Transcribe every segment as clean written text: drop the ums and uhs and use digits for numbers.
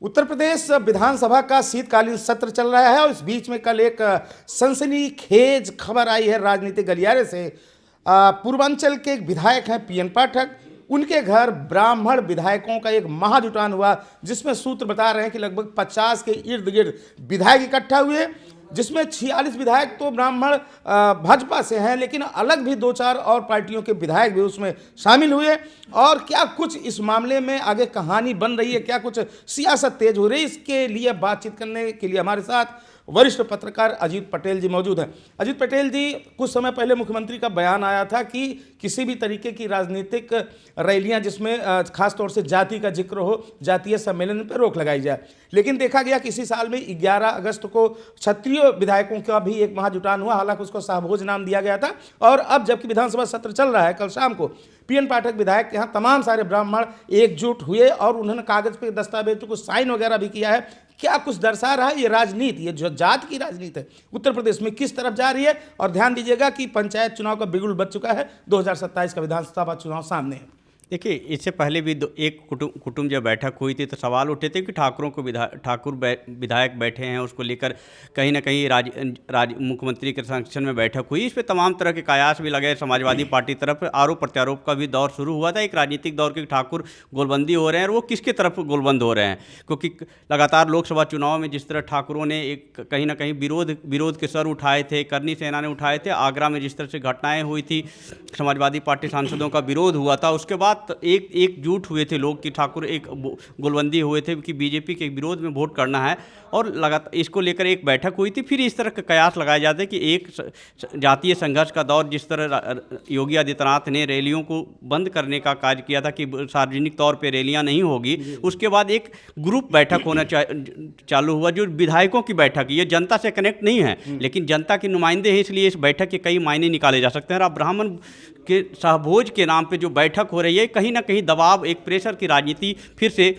उत्तर प्रदेश विधानसभा का शीतकालीन सत्र चल रहा है और इस बीच में कल एक सनसनीखेज खबर आई है राजनीतिक गलियारे से। पूर्वांचल के एक विधायक हैं पीएन पाठक, उनके घर ब्राह्मण विधायकों का एक महाजुटान हुआ, जिसमें सूत्र बता रहे हैं कि लगभग 50 के इर्द गिर्द विधायक इकट्ठा हुए, जिसमें 46 विधायक तो ब्राह्मण भाजपा से हैं, लेकिन अलग भी 2-4 और पार्टियों के विधायक भी उसमें शामिल हुए। और क्या कुछ इस मामले में आगे कहानी बन रही है, क्या कुछ सियासत तेज हो रही है, इसके लिए बातचीत करने के लिए हमारे साथ वरिष्ठ पत्रकार अजीत पटेल जी मौजूद हैं। अजीत पटेल जी, कुछ समय पहले मुख्यमंत्री का बयान आया था कि किसी भी तरीके की राजनीतिक रैलियां जिसमें खासतौर से जाति का जिक्र हो, जातीय सम्मेलन पर रोक लगाई जाए, लेकिन देखा गया कि इसी साल में 11 अगस्त को क्षत्रिय विधायकों का भी एक महाजुटान हुआ, हालांकि उसको शाहभोज नाम दिया गया था। और अब जबकि विधानसभा सत्र चल रहा है, कल शाम को पीएन पाठक विधायक के यहाँ तमाम सारे ब्राह्मण एकजुट हुए और उन्होंने कागज पे दस्तावेज को साइन वगैरह भी किया है। क्या कुछ दर्शा रहा है ये राजनीति, ये जो जात की राजनीति है उत्तर प्रदेश में किस तरफ जा रही है? और ध्यान दीजिएगा कि पंचायत चुनाव का बिगुल बज चुका है, 2027 का विधानसभा चुनाव सामने है। देखिए, इससे पहले भी एक कुटुंब जब बैठक हुई थी तो सवाल उठे थे कि ठाकुरों को विधायक बैठे हैं, उसको लेकर कहीं ना कहीं मुख्यमंत्री के संरक्षण में बैठक हुई। इस पर तमाम तरह के कयास भी लगे। समाजवादी पार्टी तरफ आरोप प्रत्यारोप का भी दौर शुरू हुआ था, एक राजनीतिक दौर के ठाकुर गोलबंदी हो रहे हैं। और वो किसके तरफ गोलबंद हो रहे हैं? क्योंकि लगातार लोकसभा चुनाव में जिस तरह ठाकुरों ने एक कहीं ना कहीं विरोध के सर उठाए थे, करनी सेना ने उठाए थे, आगरा में जिस तरह से घटनाएँ हुई थी, समाजवादी पार्टी सांसदों का विरोध हुआ था, उसके बाद एकजुट हुए थे लोग कि ठाकुर एक गोलबंदी हुए थे कि बीजेपी के विरोध में वोट करना है, और लगातार इसको लेकर एक बैठक हुई थी। फिर इस तरह के कयास लगाए जाते कि एक जातीय संघर्ष का दौर, जिस तरह योगी आदित्यनाथ ने रैलियों को बंद करने का कार्य किया था कि सार्वजनिक तौर पे रैलियां नहीं होगी, उसके बाद एक ग्रुप बैठक होना चालू हुआ जो विधायकों की बैठक। ये जनता से कनेक्ट नहीं है, लेकिन जनता के नुमाइंदे हैं, इसलिए इस बैठक के कई मायने निकाले जा सकते हैं। और अब ब्राह्मण के शाहभोज के नाम पे जो बैठक हो रही है, कहीं ना कहीं दबाव, एक प्रेशर की राजनीति फिर से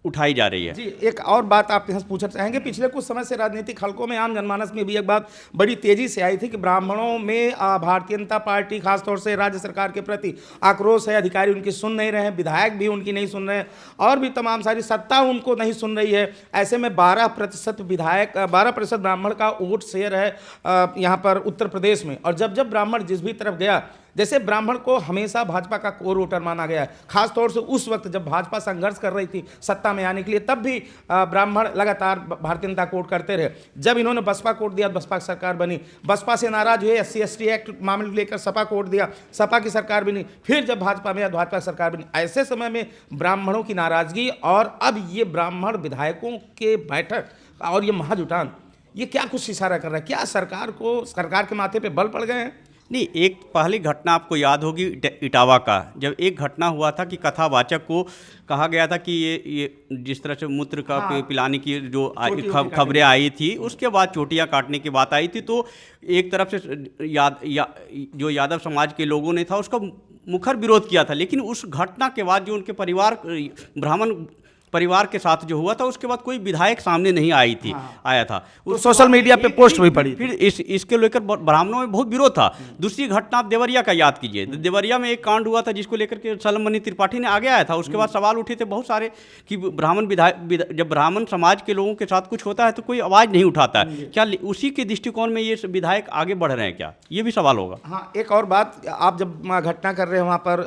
उठाई जा रही है। जी, एक और बात आपके यहाँ पूछना चाहेंगे। पिछले कुछ समय से राजनीतिक हलकों में, आम जनमानस में भी एक बात बड़ी तेजी से आई थी कि ब्राह्मणों में भारतीय जनता पार्टी खासतौर से राज्य सरकार के प्रति आक्रोश है। अधिकारी उनकी सुन नहीं रहे हैं, विधायक भी उनकी नहीं सुन रहे हैं, और भी तमाम सारी सत्ता उनको नहीं सुन रही है। ऐसे में 12% ब्राह्मण का वोट शेयर है यहाँ पर उत्तर प्रदेश में। और जब ब्राह्मण जिस भी तरफ गया, जैसे ब्राह्मण को हमेशा भाजपा का कोर वोटर माना गया है, खासतौर से उस वक्त जब भाजपा संघर्ष कर रही थी सत्ता में आने के लिए, तब भी ब्राह्मण लगातार भारतीय जनता को वोट करते रहे। जब इन्होंने बसपा को वोट दिया, बसपा की सरकार बनी, बसपा से नाराज हुए, SC/ST एक्ट मामले को लेकर सपा को वोट दिया, सपा की सरकार बनी, फिर जब भाजपा में भाजपा की सरकार बनी। ऐसे समय में ब्राह्मणों की नाराजगी और अब ये ब्राह्मण विधायकों के बैठक और ये महाजुटान, ये क्या कुछ इशारा कर रहा है? क्या सरकार के माथे पर बल पड़ गए हैं? नहीं, एक पहली घटना आपको याद होगी इटावा का, जब एक घटना हुआ था कि कथावाचक को कहा गया था कि ये जिस तरह से मूत्र का पिलाने की जो खबरें आई थी, उसके बाद चोटियां काटने की बात आई थी, तो एक तरफ से जो यादव समाज के लोगों ने था उसका मुखर विरोध किया था। लेकिन उस घटना के बाद जो उनके ब्राह्मण परिवार के साथ जो हुआ था, उसके बाद कोई विधायक सामने नहीं आया था। तो सोशल मीडिया पे पोस्ट हुई पड़ी, फिर इसके लेकर ब्राह्मणों में बहुत विरोध था। दूसरी घटना आप देवरिया का याद कीजिए। देवरिया में एक कांड हुआ था जिसको लेकर के सलमनी त्रिपाठी ने आगे आया था। उसके बाद सवाल उठे थे बहुत सारे कि जब ब्राह्मण समाज के लोगों के साथ कुछ होता है तो कोई आवाज़ नहीं उठाता है। क्या उसी के दृष्टिकोण में ये विधायक आगे बढ़ रहे हैं क्या? ये भी सवाल होगा। हाँ, एक और बात, आप जब घटना कर रहे हैं वहाँ पर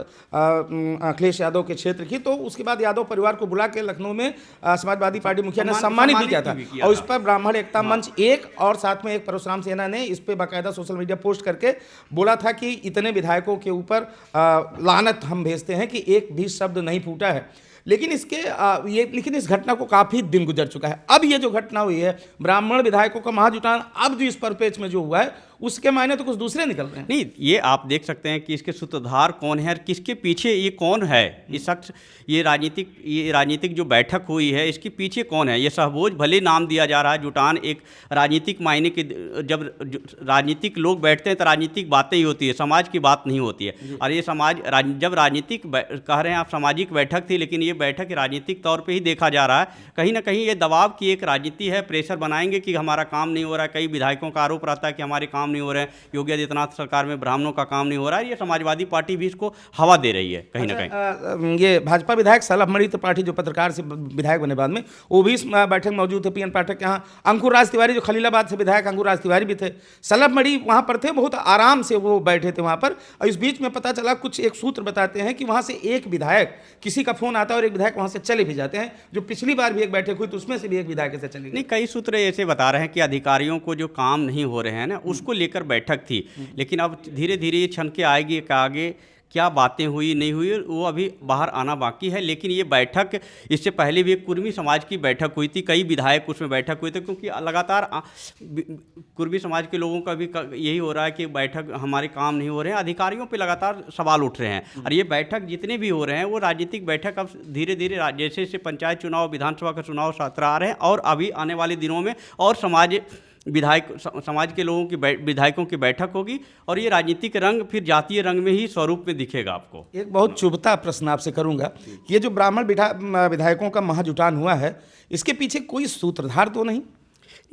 अखिलेश यादव के क्षेत्र की, तो उसके बाद यादव परिवार को बुला के लखनऊ में समाजवादी पार्टी मुखिया ने सम्मानित भी किया था। और इस पर ब्राह्मण एकता मंच एक और साथ में एक परशुराम सेना ने इस पे बाकायदा सोशल मीडिया पोस्ट करके बोला था कि इतने विधायकों के ऊपर लानत हम भेजते हैं कि एक भी शब्द नहीं फूटा है। लेकिन इस घटना को काफ़ी दिन गुजर चुका है। अब ये जो घटना हुई है, ब्राह्मण विधायकों का महाजुटान, अब जो इस परिपेक्ष में जो हुआ है, उसके मायने तो कुछ दूसरे निकल रहे हैं। नहीं, ये आप देख सकते हैं कि इसके सूत्रधार कौन है और किसके पीछे ये कौन है, ये शख्स, ये राजनीतिक जो बैठक हुई है, इसके पीछे कौन है? ये शाहभोज भले नाम दिया जा रहा है, जुटान एक राजनीतिक मायने के, जब राजनीतिक लोग बैठते हैं तो राजनीतिक बातें ही होती है, समाज की बात नहीं होती है। और ये जब राजनीतिक कह रहे हैं आप, सामाजिक बैठक थी, लेकिन ये बैठक राजनीतिक तौर पे ही देखा जा रहा है। कहीं ना कहीं ये दबाव की एक राजनीति है, प्रेशर बनाएंगे कि हमारा काम नहीं हो रहा है। कई विधायकों का आरोप रहता है कि हमारे काम नहीं हो रहे हैं, योगी आदित्यनाथ सरकार में ब्राह्मणों का काम नहीं हो रहा है। ये समाजवादी पार्टी भी इसको हवा दे रही है कहीं ना कहीं। ये भाजपा विधायक सलभमणि त्रिपाठी जो पत्रकार से विधायक बने बाद में, वो भी इस बैठक में मौजूद थे। पीएन पाठक के यहाँ अंकुर राज तिवारी जो खलीलाबाद से विधायक अंकुर राज तिवारी भी थे, सलभमणि वहाँ पर थे, बहुत आराम से वो बैठे थे वहाँ पर। और इस बीच में पता चला, कुछ एक सूत्र बताते हैं कि वहाँ से एक विधायक, किसी का फोन आता है और एक विधायक वहाँ से चले भी जाते हैं। जो पिछली बार भी एक बैठक हुई तो उसमें से भी एक विधायक ऐसे चले गए। नहीं, कई सूत्र ऐसे बता रहे हैं कि अधिकारियों को जो काम नहीं हो रहे हैं ना, उसको लेकर बैठक थी। लेकिन अब धीरे धीरे ये छन के आएगी कि आगे क्या बातें हुई नहीं हुई, वो अभी बाहर आना बाकी है। लेकिन ये बैठक, इससे पहले भी एक कुर्मी समाज की बैठक हुई थी, कई विधायक उसमें बैठक हुए थे, क्योंकि लगातार कुर्मी समाज के लोगों का भी यही हो रहा है कि बैठक हमारे काम नहीं हो रहे हैं, अधिकारियों पे लगातार सवाल उठ रहे हैं। और ये बैठक जितने भी हो रहे हैं वो राजनीतिक बैठक अब धीरे धीरे जैसे जैसे पंचायत चुनाव, विधानसभा का चुनाव सत्र आ रहे हैं, और अभी आने वाले दिनों में और समाज के लोगों की विधायकों की बैठक होगी, और ये राजनीतिक रंग फिर जातीय रंग में ही स्वरूप में दिखेगा आपको। एक बहुत चुभता प्रश्न आपसे करूंगा, ये जो ब्राह्मण विधायकों का महाजुटान हुआ है, इसके पीछे कोई सूत्रधार तो नहीं?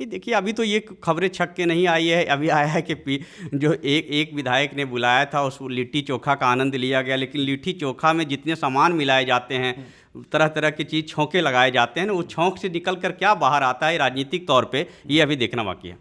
ये देखिए, अभी तो ये खबरें छक के नहीं आई है। अभी आया है कि जो एक विधायक ने बुलाया था, उस लिट्टी चोखा का आनंद लिया गया। लेकिन लिट्टी चोखा में जितने सामान मिलाए जाते हैं, तरह तरह की चीज़, छौंके लगाए जाते हैं ना, उस छौंक से निकल कर क्या बाहर आता है राजनीतिक तौर पे, ये अभी देखना बाकी है।